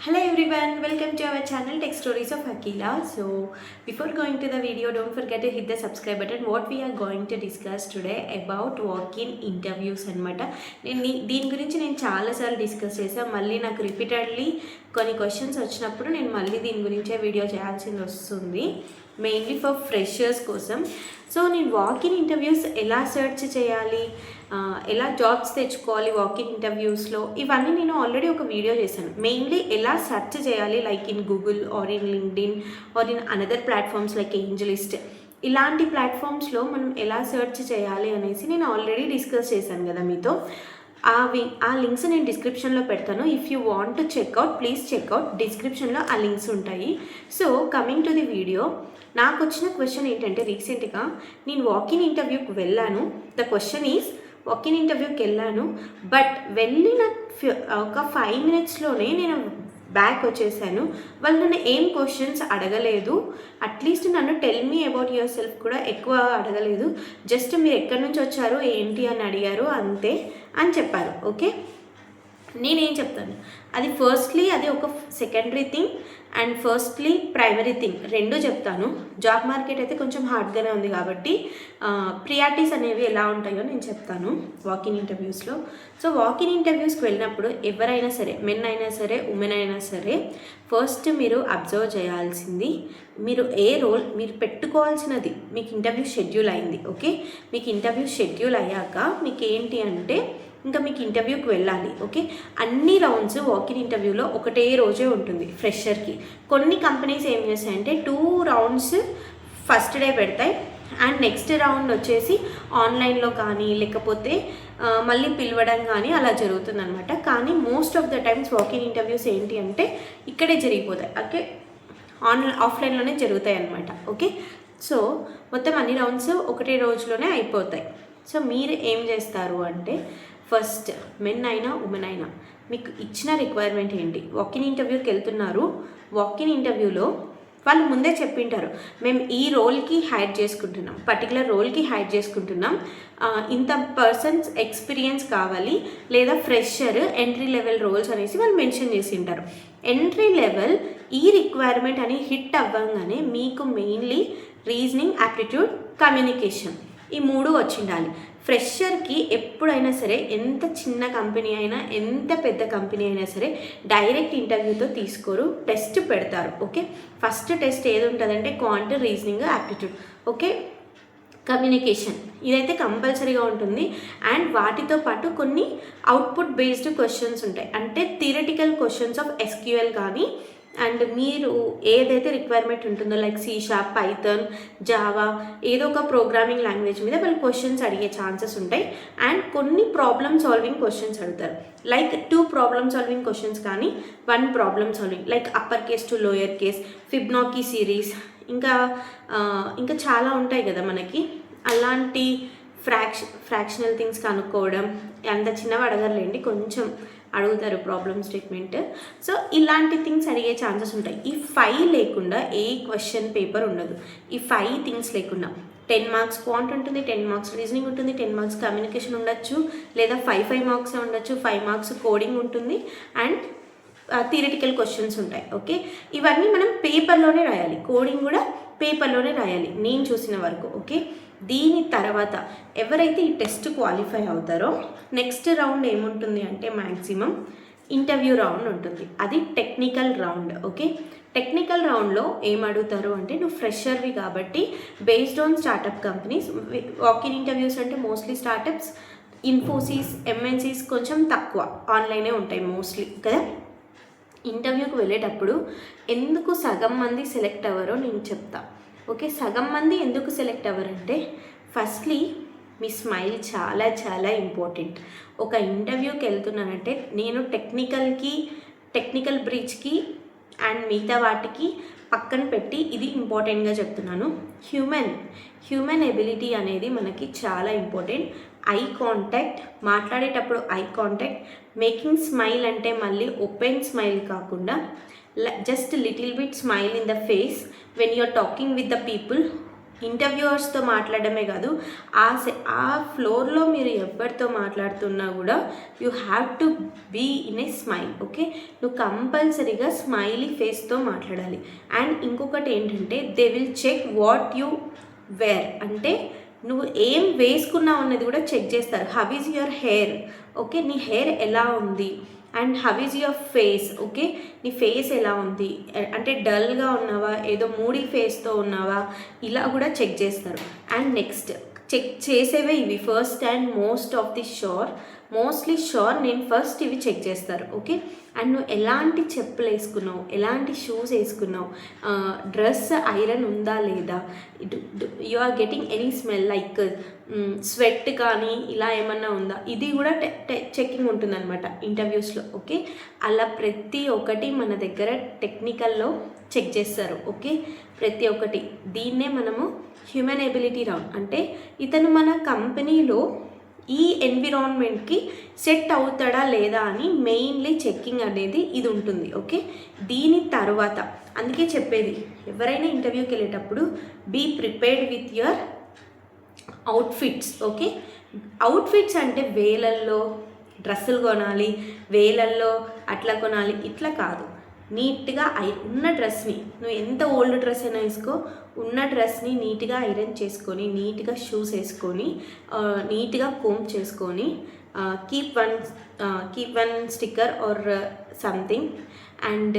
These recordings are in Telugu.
Hello everyone, welcome to our channel Tech Stories of Akila. So before going to the video, don't forget to hit the subscribe button. What we are going to discuss today about walk-in interviews అనమాట. దీని గురించి నేను చాలాసార్లు డిస్కస్ చేశాను. మళ్ళీ నాకు రిపీటెడ్లీ కొన్ని క్వశ్చన్స్ వచ్చినప్పుడు నేను మళ్ళీ దీని గురించే వీడియో చేయాల్సి వస్తుంది, మెయిన్లీ ఫర్ ఫ్రెషర్స్ కోసం. సో నేను వాకిన్ ఇంటర్వ్యూస్ ఎలా సెర్చ్ చేయాలి, ఎలా జాబ్స్ తెచ్చుకోవాలి వాకిన్ ఇంటర్వ్యూస్లో, ఇవన్నీ నేను ఆల్రెడీ ఒక వీడియో చేశాను. మెయిన్లీ ఎలా సెర్చ్ చేయాలి, like in Google or in LinkedIn or in another platforms like AngelList, ఇలాంటి ప్లాట్ఫామ్స్లో మనం ఎలా సెర్చ్ చేయాలి అనేసి నేను ఆల్రెడీ డిస్కస్ చేశాను కదా మీతో. ఆ లింక్స్ నేను డిస్క్రిప్షన్లో పెడతాను. If you want to check out please check out, డిస్క్రిప్షన్లో ఆ లింక్స్ ఉంటాయి. So coming to the video, నాకు వచ్చిన క్వశ్చన్ ఏంటంటే, రీసెంట్గా నేను వాకిన్ ఇంటర్వ్యూకి వెళ్ళాను. ద క్వశ్చన్ ఈజ్, వాకిన్ ఇంటర్వ్యూకి వెళ్ళాను, బట్ వెళ్ళిన ఒక 5 minutesలోనే నేను బ్యాక్ వచ్చేసాను. వాళ్ళు నన్ను ఏం క్వశ్చన్స్ అడగలేదు, అట్లీస్ట్ నన్ను tell me about your self కూడా ఎక్కువ అడగలేదు. జస్ట్ మీరు ఎక్కడి నుంచి వచ్చారు ఏంటి అని అడిగారు, అంతే అని చెప్పారు. ఓకే, నేనేం చెప్తాను, అది ఫస్ట్లీ అది ఒక secondary thing and firstly primary thing, రెండు చెప్తాను. జాబ్ మార్కెట్ అయితే కొంచెం హార్డ్గానే ఉంది కాబట్టి ప్రియారిటీస్ అనేవి ఎలా ఉంటాయో నేను చెప్తాను వాకిన్ ఇంటర్వ్యూస్లో. సో వాకిన్ ఇంటర్వ్యూస్కి వెళ్ళినప్పుడు ఎవరైనా సరే, మెన్ అయినా సరే ఉమెన్ అయినా సరే, ఫస్ట్ మీరు అబ్జర్వ్ చేయాల్సింది, మీరు ఏ రోల్ మీరు పెట్టుకోవాల్సినది. మీకు ఇంటర్వ్యూ షెడ్యూల్ అయింది, ఓకే, మీకు ఇంటర్వ్యూ షెడ్యూల్ అయ్యాక మీకు ఏంటి అంటే ఇంకా మీకు ఇంటర్వ్యూకి వెళ్ళాలి. ఓకే, అన్ని రౌండ్స్ వాకిన్ ఇంటర్వ్యూలో ఒకటే రోజే ఉంటుంది ఫ్రెషర్కి. కొన్ని కంపెనీస్ ఏం చేస్తాయంటే 2 rounds ఫస్ట్ డే పెడతాయి అండ్ నెక్స్ట్ రౌండ్ వచ్చేసి ఆన్లైన్లో కానీ లేకపోతే మళ్ళీ పిలవడం కానీ అలా జరుగుతుంది అనమాట. కానీ most of the times walk-in interviews ఏంటి అంటే ఇక్కడే జరిగిపోతాయి, ఓకే, ఆఫ్లైన్లోనే జరుగుతాయి అనమాట. ఓకే, సో మొత్తం అన్ని రౌండ్స్ ఒకటే రోజులోనే అయిపోతాయి. సో మీరు ఏం చేస్తారు అంటే, ఫస్ట్ మెన్ అయినా ఉమెన్ అయినా మీకు ఇచ్చిన రిక్వైర్మెంట్ ఏంటి, వాకిన్ ఇంటర్వ్యూకి వెళ్తున్నారు, వాకిన్ ఇంటర్వ్యూలో వాళ్ళు ముందే చెప్పింటారు, మేము ఈ రోల్కి హైర్ చేసుకుంటున్నాం, పర్టికులర్ రోల్కి హైర్ చేసుకుంటున్నాం, ఇంత పర్సన్స్ ఎక్స్పీరియన్స్ కావాలి, లేదా ఫ్రెషర్ ఎంట్రీ లెవెల్ రోల్స్ అనేసి వాళ్ళు మెన్షన్ చేసి ఉంటారు. ఎంట్రీ లెవెల్ ఈ రిక్వైర్మెంట్ అని హిట్ అవ్వగానే మీకు మెయిన్లీ రీజనింగ్, యాప్టిట్యూడ్, కమ్యూనికేషన్, ఈ 3 వచ్చి ఉండాలి. ఫ్రెషర్కి ఎప్పుడైనా సరే, ఎంత చిన్న కంపెనీ అయినా ఎంత పెద్ద కంపెనీ అయినా సరే, డైరెక్ట్ ఇంటర్వ్యూతో తీసుకోరు, టెస్ట్ పెడతారు. ఓకే, ఫస్ట్ టెస్ట్ ఏది ఉంటుందంటే quant, reasoning, aptitude, okay, communication, ఇదైతే కంపల్సరీగా ఉంటుంది. అండ్ వాటితో పాటు కొన్ని అవుట్పుట్ బేస్డ్ క్వశ్చన్స్ ఉంటాయి, అంటే థియరిటికల్ క్వశ్చన్స్ ఆఫ్ ఎస్క్యూఎల్ కానీ అండ్ మీరు ఏదైతే రిక్వైర్మెంట్ ఉంటుందో లైక్ C#, పైథాన్, జావా, ఏదో ఒక ప్రోగ్రామింగ్ లాంగ్వేజ్ మీద వాళ్ళు క్వశ్చన్స్ అడిగే ఛాన్సెస్ ఉంటాయి. అండ్ కొన్ని ప్రాబ్లమ్ సాల్వింగ్ క్వశ్చన్స్ అడుగుతారు, లైక్ 2 ప్రాబ్లమ్ సాల్వింగ్ క్వశ్చన్స్ కానీ 1 problem solving, like upper case to lower case, Fibonacci series, ఇంకా చాలా ఉంటాయి కదా మనకి. అలాంటి ఫ్రాక్షనల్ థింగ్స్ కనుక్కోవడం, అంత చిన్నవి అడగర్లేండి, కొంచెం అడుగుతారు ప్రాబ్లమ్ స్టేట్మెంట్. సో ఇలాంటి థింగ్స్ అడిగే ఛాన్సెస్ ఉంటాయి. ఈ 5 లేకుండా ఏ క్వశ్చన్ పేపర్ ఉండదు. ఈ 5 థింగ్స్ లేకుండా 10 marks క్వాంట్ ఉంటుంది, 10 marks రీజనింగ్ ఉంటుంది, 10 marks కమ్యూనికేషన్ ఉండొచ్చు, లేదా 5 marks ఉండొచ్చు, 5 marks కోడింగ్ ఉంటుంది అండ్ థియరిటికల్ క్వశ్చన్స్ ఉంటాయి. ఓకే, ఇవన్నీ మనం పేపర్లోనే రాయాలి, కోడింగ్ కూడా పేపర్లోనే రాయాలి నేను చూసిన వరకు. ఓకే, దీని తర్వాత ఎవరైతే ఈ టెస్ట్ క్వాలిఫై అవుతారో నెక్స్ట్ రౌండ్ ఏముంటుంది అంటే మ్యాక్సిమం ఇంటర్వ్యూ రౌండ్ ఉంటుంది, అది టెక్నికల్ రౌండ్. ఓకే, టెక్నికల్ రౌండ్లో ఏం అడుగుతారు అంటే, నువ్వు ఫ్రెషర్వి కాబట్టి based on startup companies, walk-in interviews అంటే మోస్ట్లీ స్టార్టప్స్, ఇన్ఫోసిస్, MNCs కొంచెం తక్కువ, ఆన్లైనే ఉంటాయి మోస్ట్లీ కదా. ఇంటర్వ్యూకి వెళ్ళేటప్పుడు ఎందుకు సగం మంది సెలెక్ట్ అవ్వరో నేను చెప్తా. ఓకే, సగం మంది ఎందుకు సెలెక్ట్ అవ్వరంటే, ఫస్ట్లీ మీ స్మైల్ చాలా చాలా ఇంపార్టెంట్. ఒక ఇంటర్వ్యూకి వెళ్తున్నానంటే నేను టెక్నికల్ బ్రీచ్కి అండ్ మిగతా వాటికి పక్కన పెట్టి ఇది ఇంపార్టెంట్గా చెప్తున్నాను. హ్యూమన్ ఎబిలిటీ అనేది మనకి చాలా ఇంపార్టెంట్. ఐ కాంటాక్ట్, మాట్లాడేటప్పుడు ఐ కాంటాక్ట్, మేకింగ్ స్మైల్ అంటే మళ్ళీ ఓపెన్ స్మైల్ కాకుండా just little bit smile in the face when you're talking with the people ఇంటర్వ్యూవర్స్తో మాట్లాడమే కాదు, ఆ ఫ్లోర్లో మీరు ఎవరితో మాట్లాడుతున్నా కూడా you have to be in a smile. Okay, నువ్వు కంపల్సరీగా స్మైలీ ఫేస్తో మాట్లాడాలి. అండ్ ఇంకొకటి ఏంటంటే they will check what you wear, అంటే నువ్వు ఏం వేసుకున్నావు అన్నది కూడా చెక్ చేస్తారు. How is your hair, okay, నీ హెయిర్ ఎలా ఉంది, and how is your face, okay, నీ ఫేస్ ఎలా ఉంది, అంటే డల్గా ఉన్నావా, ఏదో మూడీ ఫేస్తో ఉన్నావా, ఇలా కూడా చెక్ చేస్తారు. అండ్ నెక్స్ట్ చెక్ చేసేవే ఇవి ఫస్ట్ అండ్ మోస్ట్లీ షూర్ నేను ఫస్ట్ ఇవి చెక్ చేస్తారు. ఓకే, అండ్ నువ్వు ఎలాంటి చెప్పులు వేసుకున్నావు, ఎలాంటి షూస్ వేసుకున్నావు, డ్రెస్ ఐరన్ ఉందా లేదా, you are getting any smell like sweat కానీ ఇలా ఏమన్నా ఉందా, ఇది కూడా చెకింగ్ ఉంటుందన్నమాట ఇంటర్వ్యూస్లో. ఓకే, అలా ప్రతి ఒక్కటి మన దగ్గర టెక్నికల్లో చెక్ చేస్తారు. ఓకే, ప్రతి ఒక్కటి దీన్నే మనము హ్యూమన్ ఎబిలిటీ రౌండ్, అంటే ఇతను మన కంపెనీలో ఈ ఎన్విరాన్మెంట్కి సెట్ అవుతాడా లేదా అని మెయిన్లీ చెక్కింగ్ అనేది ఇది ఉంటుంది. ఓకే, దీని తర్వాత అందుకే చెప్పేది, ఎవరైనా ఇంటర్వ్యూకి వెళ్ళేటప్పుడు be prepared with your outfits. Okay, outfits అంటే వేలల్లో డ్రెస్సులు కొనాలి, వేలల్లో అట్లా కొనాలి, ఇట్లా కాదు. నీట్గా ఉన్న డ్రెస్ని, నువ్వు ఎంత ఓల్డ్ డ్రెస్ అయినా వేసుకో, ఉన్న డ్రెస్ని నీట్గా ఐరన్ చేసుకొని, నీట్గా షూస్ వేసుకొని, నీట్గా కోంబ్ చేసుకొని, keep one sticker or something and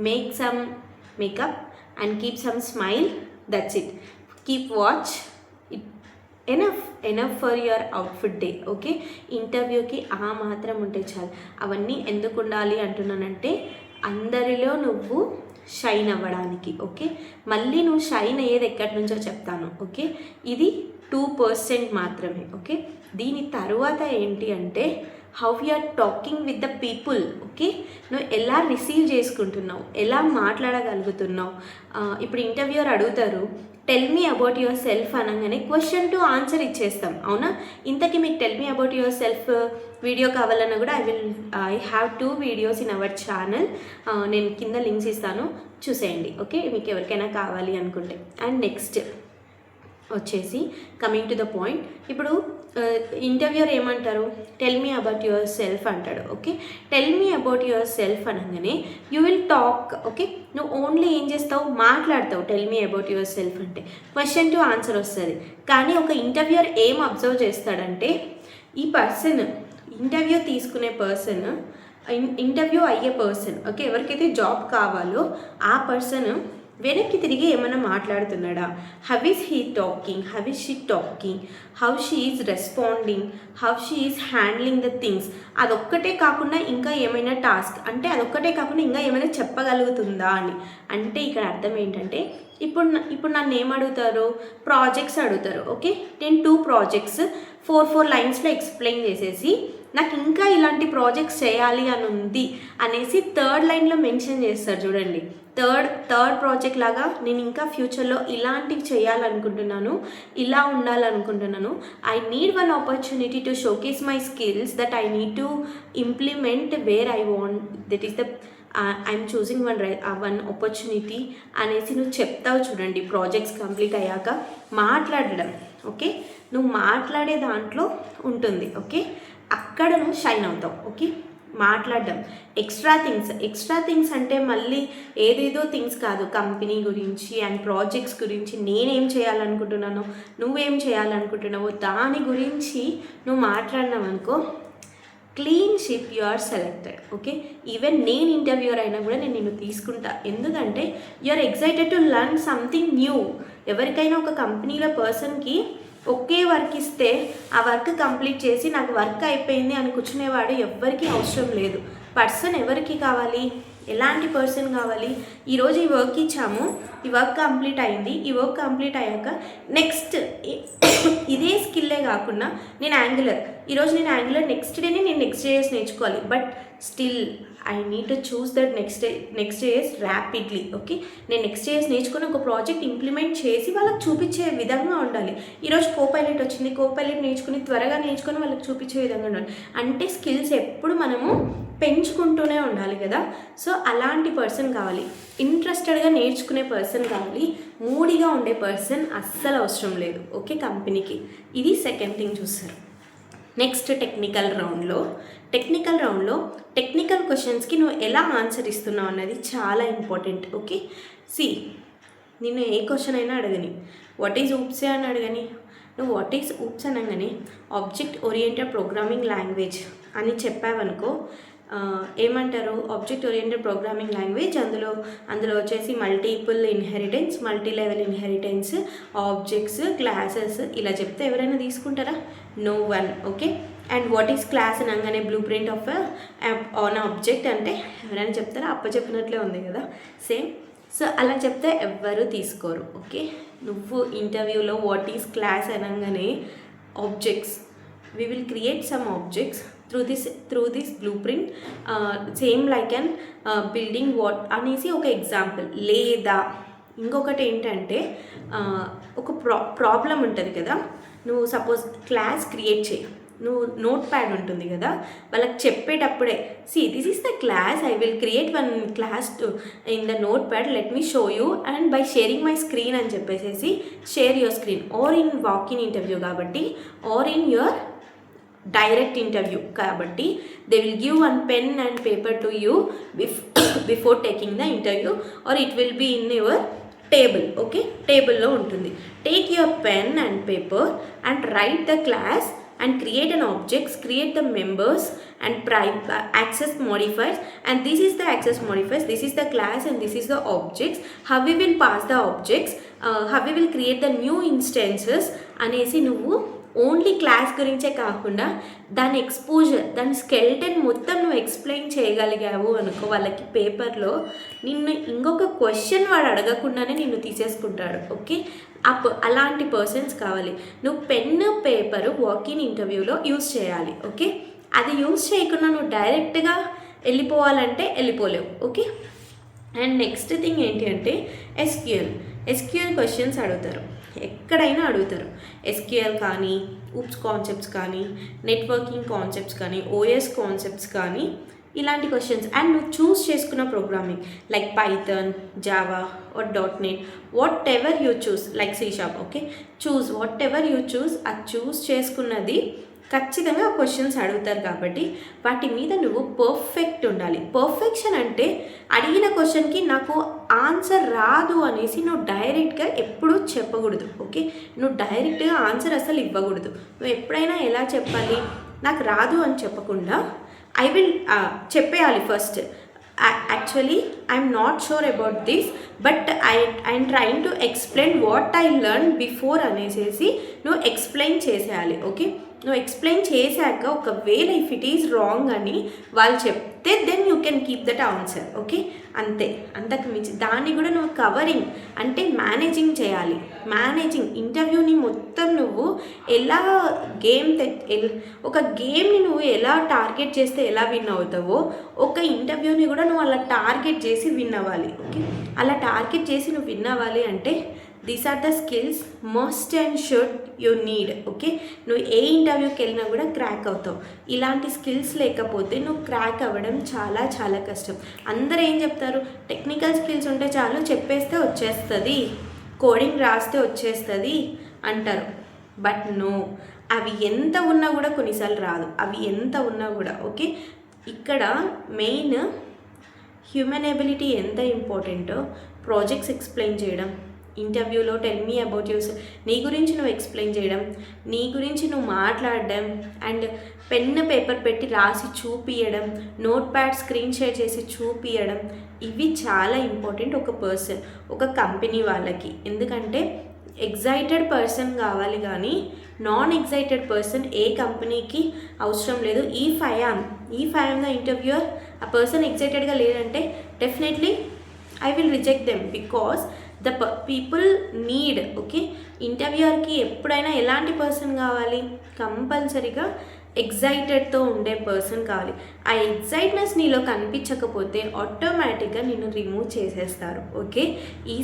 make some makeup and keep some smile, that's it. Keep watch, enough for your outfit day. Okay, ఇంటర్వ్యూకి ఆ మాత్రం ఉంటే చాలు. అవన్నీ ఎందుకు ఉండాలి అంటున్నానంటే అందరిలో నువ్వు షైన్ అవ్వడానికి. ఓకే, మళ్ళీ నువ్వు షైన్ అయ్యేది ఎక్కడి నుంచో చెప్తాను. ఓకే, ఇది 2% మాత్రమే. ఓకే, దీని తర్వాత ఏంటి అంటే how you are talking with the people. Okay, నువ్వు ఎలా రిసీవ్ చేసుకుంటున్నావు, ఎలా మాట్లాడగలుగుతున్నావు. ఇప్పుడు ఇంటర్వ్యూర్ అడుగుతారు tell me about yourself అనగానే క్వశ్చన్ టు ఆన్సర్ ఇచ్చేస్తాం, అవునా? ఇంతకీ మీకు tell me about yourself video కావాలన్నా కూడా I have 2 videos in our channel. నేను కింద లింక్స్ ఇస్తాను, చూసేయండి. ఓకే, మీకు ఎవరికైనా కావాలి అనుకుంటే. అండ్ నెక్స్ట్ వచ్చేసి కమింగ్ టు ద పాయింట్, ఇప్పుడు ఇంటర్వ్యూర్ ఏమంటారు, tell me about yourself అంటాడు. Okay, tell me about yourself అనగానే యూ విల్ టాక్. ఓకే, నువ్వు ఓన్లీ ఏం చేస్తావు, మాట్లాడతావు. Tell me about yourself అంటే క్వశ్చన్ టు ఆన్సర్ వస్తుంది. కానీ ఒక ఇంటర్వ్యూర్ ఏం అబ్జర్వ్ చేస్తాడంటే ఈ పర్సన్, ఇంటర్వ్యూ తీసుకునే పర్సన్, ఇంటర్వ్యూ అయ్యే పర్సన్, ఓకే, ఎవరికైతే జాబ్ కావాలో ఆ పర్సన్ వెనక్కి తిరిగి ఏమైనా మాట్లాడుతున్నాడా, how is he talking, how is she talking, how she is responding, how she is handling the things. అదొక్కటే కాకుండా ఇంకా ఏమైనా టాస్క్, అంటే అదొక్కటే కాకుండా ఇంకా ఏమైనా చెప్పగలుగుతుందా అని. అంటే ఇక్కడ అర్థం ఏంటంటే ఇప్పుడు నన్ను ఏమడుగుతారు, ప్రాజెక్ట్స్ అడుగుతారు. ఓకే, నేను 2 ప్రాజెక్ట్స్ 4 లైన్స్లో ఎక్స్ప్లెయిన్ చేసేసి నాకు ఇంకా ఇలాంటి ప్రాజెక్ట్స్ చేయాలి అని ఉంది అనేసి 3rd లైన్లో మెన్షన్ చేస్తారు. చూడండి, థర్డ్ ప్రాజెక్ట్ లాగా నేను ఇంకా ఫ్యూచర్లో ఇలాంటివి చేయాలనుకుంటున్నాను, ఇలా ఉండాలనుకుంటున్నాను. I need one opportunity to showcase my skills that I need to implement where I want, that is the I'm choosing one opportunity అనేసి నువ్వు చెప్తావు. చూడండి, ప్రాజెక్ట్స్ కంప్లీట్ అయ్యాక మాట్లాడడం. ఓకే, నువ్వు మాట్లాడే దాంట్లో ఉంటుంది. ఓకే, అక్కడ నువ్వు షైన్ అవుతావు. ఓకే, మాట్లాడడం. ఎక్స్ట్రా థింగ్స్ అంటే మళ్ళీ ఏదేదో థింగ్స్ కాదు, కంపెనీ గురించి అండ్ ప్రాజెక్ట్స్ గురించి, నేనేం చేయాలనుకుంటున్నానో నువ్వేం చేయాలనుకుంటున్నావో దాని గురించి నువ్వు మాట్లాడినావు అనుకో, clean ship you are selected. Okay, even నేను ఇంటర్వ్యూర్ అయినా కూడా నేను నిన్ను తీసుకుంటా. ఎందుకంటే you are excited to learn something new. ఎవరికైనా ఒక కంపెనీలో పర్సన్కి ఒకే వర్క్ ఇస్తే ఆ వర్క్ కంప్లీట్ చేసి నాకు వర్క్ అయిపోయింది అని కూర్చునేవాడు ఎవ్వరికీ అవసరం లేదు. పర్సన్ ఎవరికి కావాలి, ఎలాంటి పర్సన్ కావాలి, ఈరోజు ఈ వర్క్ ఇచ్చాము, ఈ వర్క్ కంప్లీట్ అయింది, ఈ వర్క్ కంప్లీట్ అయ్యాక నెక్స్ట్ ఇదే స్కిల్లే కాకుండా నేను యాంగులర్, ఈరోజు నేను యాంగులర్, నెక్స్ట్ డేనే నేను నెక్స్ట్.js నేర్చుకోవాలి. But still I need to choose that Next JS rapidly. Okay, నేను నెక్స్ట్.js నేర్చుకుని ఒక ప్రాజెక్ట్ ఇంప్లిమెంట్ చేసి వాళ్ళకి చూపించే విధంగా ఉండాలి. ఈరోజు కోపైలట్ వచ్చింది, కోపైలట్ నేర్చుకుని త్వరగా నేర్చుకొని వాళ్ళకి చూపించే విధంగా ఉండాలి. అంటే స్కిల్స్ ఎప్పుడు మనము పెంచుకుంటూనే ఉండాలి కదా. సో అలాంటి పర్సన్ కావాలి, ఇంట్రెస్టెడ్గా నేర్చుకునే పర్సన్ కావాలి. మూడిగా ఉండే పర్సన్ అస్సలు అవసరం లేదు. ఓకే, కంపెనీకి ఇది సెకండ్ థింగ్ చూస్తారు. నెక్స్ట్ టెక్నికల్ రౌండ్లో టెక్నికల్ క్వశ్చన్స్కి నువ్వు ఎలా ఆన్సర్ ఇస్తున్నావు అన్నది చాలా ఇంపార్టెంట్. ఓకే, నిన్ను ఏ క్వశ్చన్ అయినా అడగని, వాట్ ఈజ్ ఊప్సే అని అడగని, నువ్వు వాట్ ఈజ్ ఊప్స్ అనగానే ఆబ్జెక్ట్ ఓరియంటెడ్ ప్రోగ్రామింగ్ లాంగ్వేజ్ అని చెప్పావనుకో, ఏమంటారు, ఆబ్జెక్ట్ ఓరియంటెడ్ ప్రోగ్రామింగ్ లాంగ్వేజ్, అందులో వచ్చేసి multi level inheritance, objects, classes ఇలా చెప్తే ఎవరైనా తీసుకుంటారా? No one. Okay, and what is class అనగానే blueprint of an object అంటే ఎవరైనా చెప్తారా? చెప్పినట్లే ఉంది కదా, సేమ్. సో అలా చెప్తే ఎవ్వరూ తీసుకోరు. ఓకే, నువ్వు ఇంటర్వ్యూలో వాట్ ఈస్ క్లాస్ అనగానే objects, we will create some objects through this blueprint, same like an building what అనేసి ఒక ఎగ్జాంపుల్. లేదా ఇంకొకటి ఏంటంటే ఒక ప్రాబ్లం ఉంటుంది కదా, నువ్వు సపోజ్ క్లాస్ క్రియేట్ చేయి, నువ్వు నోట్ ప్యాడ్ ఉంటుంది కదా, వాళ్ళకి చెప్పేటప్పుడే this is the class, I will create one class in the notepad, let me show you and by sharing my screen అని చెప్పేసి share your screen. Or in walk in interview కాబట్టి, or in your direct interview కాబట్టి, they will give one pen and paper to you before taking the interview, or it will be in your table. Okay, టేబుల్లో ఉంటుంది. Take your pen and paper and right the class and create an objects, create the members and access modifiers, and this is the access modifiers, this is the class and this is the objects, how we will pass the objects, how we will create the new instances అనేసి నువ్వు ఓన్లీ క్లాస్ గురించే కాకుండా దాని ఎక్స్పోజర్, దాని స్కెల్టన్ మొత్తం నువ్వు ఎక్స్ప్లెయిన్ చేయగలిగావు అనుకో, వాళ్ళకి పేపర్లో నిన్ను ఇంకొక క్వశ్చన్ వాడు అడగకుండానే నిన్ను తీసేసుకుంటాడు. ఓకే, అలాంటి పర్సన్స్ కావాలి. నువ్వు పెన్ పేపరు వాక్-ఇన్ ఇంటర్వ్యూలో యూజ్ చేయాలి. ఓకే, అది యూజ్ చేయకుండా నువ్వు డైరెక్ట్గా వెళ్ళిపోవాలంటే వెళ్ళిపోలేవు. ఓకే, అండ్ నెక్స్ట్ థింగ్ ఏంటి అంటే ఎస్క్యూఎల్ క్వశ్చన్స్ అడుగుతారు, ఎక్కడైనా అడుగుతారు. ఎస్క్యూఎల్ కానీ, ఊప్స్ కాన్సెప్ట్స్ కానీ, నెట్వర్కింగ్ కాన్సెప్ట్స్ కానీ, ఓఎస్ కాన్సెప్ట్స్ కానీ, ఇలాంటి క్వశ్చన్స్. అండ్ నువ్వు చూస్ చేసుకున్న programming like Python, Java or .NET, whatever you choose, like C#. Okay, whatever you అది చూస్ చేసుకున్నది ఖచ్చితంగా క్వశ్చన్స్ అడుగుతారు కాబట్టి వాటి మీద నువ్వు పర్ఫెక్ట్ ఉండాలి. పర్ఫెక్షన్ అంటే అడిగిన క్వశ్చన్కి నాకు ఆన్సర్ రాదు అనేసి నువ్వు డైరెక్ట్గా ఎప్పుడూ చెప్పకూడదు. ఓకే, నువ్వు డైరెక్ట్గా ఆన్సర్ అసలు ఇవ్వకూడదు. నువ్వు ఎప్పుడైనా ఎలా చెప్పాలి, నాకు రాదు అని చెప్పకుండా ఐ విల్ చెప్పేయాలి first. Actually I'm not sure about this but I'm trying to explain what I learn before అనేసి నువ్వు ఎక్స్ప్లెయిన్ చేసేయాలి. ఓకే, నువ్వు ఎక్స్ప్లెయిన్ చేశాక ఒకవేళ ఇఫ్ ఇట్ ఈజ్ రాంగ్ అని వాళ్ళు చెప్తే then you can keep that answer. Okay, అంతే, అంతకు మించి దాన్ని కూడా నువ్వు కవరింగ్ అంటే మేనేజింగ్ చేయాలి. ఇంటర్వ్యూని మొత్తం నువ్వు ఎలా ఒక గేమ్ని నువ్వు ఎలా టార్గెట్ చేస్తే ఎలా విన్ అవుతావో ఒక ఇంటర్వ్యూని కూడా నువ్వు అలా టార్గెట్ చేసి విన్ అవ్వాలి. ఓకే, అలా టార్గెట్ చేసి నువ్వు విన్ అవ్వాలి అంటే these are the skills must and should you need. Okay, నువ్వు ఏ ఇంటర్వ్యూకి వెళ్ళినా కూడా క్రాక్ అవుతావు. ఇలాంటి స్కిల్స్ లేకపోతే నువ్వు క్రాక్ అవ్వడం చాలా చాలా కష్టం. అందరూ ఏం చెప్తారు, టెక్నికల్ స్కిల్స్ ఉంటే చాలు, చెప్పేస్తే వచ్చేస్తుంది, కోడింగ్ రాస్తే వచ్చేస్తుంది అంటారు. బట్ నో, అవి ఎంత ఉన్నా కూడా కొన్నిసార్లు రాదు, అవి ఎంత ఉన్నా కూడా. ఓకే, ఇక్కడ మెయిన్ హ్యూమన్ ఎబిలిటీ ఎంత ఇంపార్టెంటో, ప్రాజెక్ట్స్ ఎక్స్ప్లెయిన్ చేయడం, ఇంటర్వ్యూలో టెల్ మీ అబౌట్ యూస్, నీ గురించి నువ్వు ఎక్స్ప్లెయిన్ చేయడం, నీ గురించి నువ్వు మాట్లాడడం, అండ్ పెన్ పేపర్ పెట్టి రాసి చూపియడం, నోట్ ప్యాడ్ స్క్రీన్ షేర్ చేసి చూపియడం, ఇవి చాలా ఇంపార్టెంట్ ఒక కంపెనీ వాళ్ళకి. ఎందుకంటే ఎగ్జైటెడ్ పర్సన్ కావాలి కానీ నాన్ ఎగ్జైటెడ్ పర్సన్ ఏ కంపెనీకి అవసరం లేదు. If I am the interviewer, ఆ పర్సన్ ఎగ్జైటెడ్గా లేదంటే definitely I will reject them because the people need. Okay, ఇంటర్వ్యూయర్కి ఎప్పుడైనా ఎలాంటి పర్సన్ కావాలి, కంపల్సరీగా ఎగ్జైటెడ్తో ఉండే పర్సన్ కావాలి. ఆ ఎగ్జైట్నెస్ నీలో కనిపించకపోతే ఆటోమేటిక్గా నిన్ను రిమూవ్ చేసేస్తారు. ఓకే, ఈ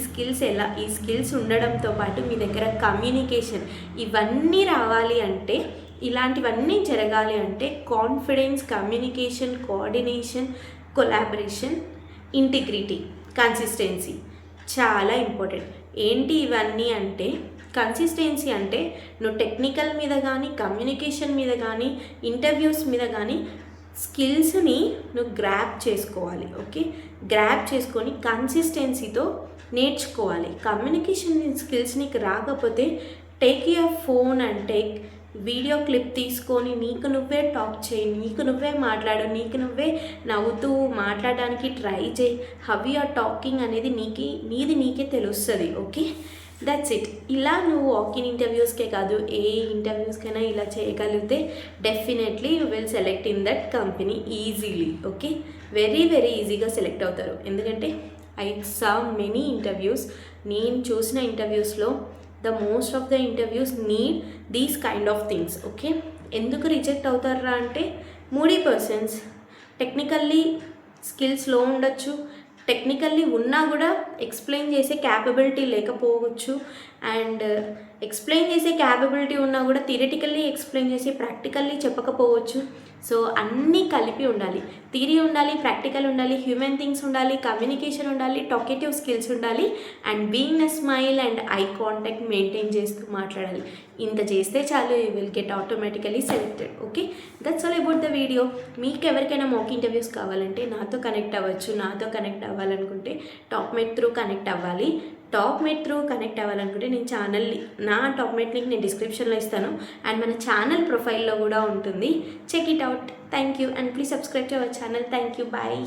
స్కిల్స్ ఉండడంతో పాటు మీ దగ్గర కమ్యూనికేషన్, ఇవన్నీ రావాలి అంటే ఇలాంటివన్నీ జరగాలి అంటే confidence, communication, coordination, collaboration, integrity, consistency చాలా ఇంపార్టెంట్. ఏంటి ఇవన్నీ అంటే, కన్సిస్టెన్సీ అంటే నువ్వు టెక్నికల్ మీద కానీ, కమ్యూనికేషన్ మీద కానీ, ఇంటర్వ్యూస్ మీద కానీ స్కిల్స్ని నువ్వు గ్రాప్ చేసుకోవాలి. ఓకే, గ్రాప్ చేసుకొని కన్సిస్టెన్సీతో నేర్చుకోవాలి. కమ్యూనికేషన్ స్కిల్స్ నీకు రాకపోతే take your phone and take video clip తీసుకొని నీకు నువ్వే టాక్ చేయి, నీకు నువ్వే మాట్లాడు, నీకు నువ్వే నవ్వుతూ మాట్లాడడానికి ట్రై చేయి. హౌ యు ఆర్ టాకింగ్ అనేది నీకే తెలుస్తుంది. Okay, that's it. ఇలా నువ్వు వాకిన్ ఇంటర్వ్యూస్కే కాదు, ఏ ఇంటర్వ్యూస్కైనా ఇలా చేయగలిగితే definitely you will select in that company easily. Okay, very ఈజీగా సెలెక్ట్ అవుతారు. ఎందుకంటే ఐ సా మెనీ ఇంటర్వ్యూస్. నేను చూసిన ఇంటర్వ్యూస్లో the most of the interviews need these kind of things. Okay, ఎందుకు రిజెక్ట్ అవుతారా అంటే 3% టెక్నికల్లీ స్కిల్స్ లో ఉండొచ్చు, టెక్నికల్లీ ఉన్నా కూడా ఎక్స్ప్లెయిన్ చేసే క్యాపబిలిటీ లేకపోవచ్చు, అండ్ ఎక్స్ప్లెయిన్ చేసే క్యాపబిలిటీ ఉన్నా కూడా థియరిటికల్లీ ఎక్స్ప్లెయిన్ చేసి ప్రాక్టికల్లీ చెప్పకపోవచ్చు. సో అన్నీ కలిపి ఉండాలి. థియరీ ఉండాలి, ప్రాక్టికల్ ఉండాలి, హ్యూమన్ థింగ్స్ ఉండాలి, కమ్యూనికేషన్ ఉండాలి, టాకేటివ్ స్కిల్స్ ఉండాలి, and being a smile and eye contact maintain చేస్తూ మాట్లాడాలి. ఇంత చేస్తే చాలు, you will get automatically selected. Okay, that's all about the video. మీకు ఎవరికైనా మాక్ ఇంటర్వ్యూస్ కావాలంటే నాతో కనెక్ట్ అవ్వచ్చు. నాతో కనెక్ట్ అవ్వాలనుకుంటే టాప్మేట్ త్రూ కనెక్ట్ అవ్వాలి. టాప్మేట్ త్రూ కనెక్ట్ అవ్వాలనుకుంటే నా టాప్మేట్ లింక్ నేను డిస్క్రిప్షన్లో ఇస్తాను, అండ్ మన ఛానల్ ప్రొఫైల్లో కూడా ఉంటుంది. Check it out. Thank you, and please subscribe to our channel. Thank you, bye.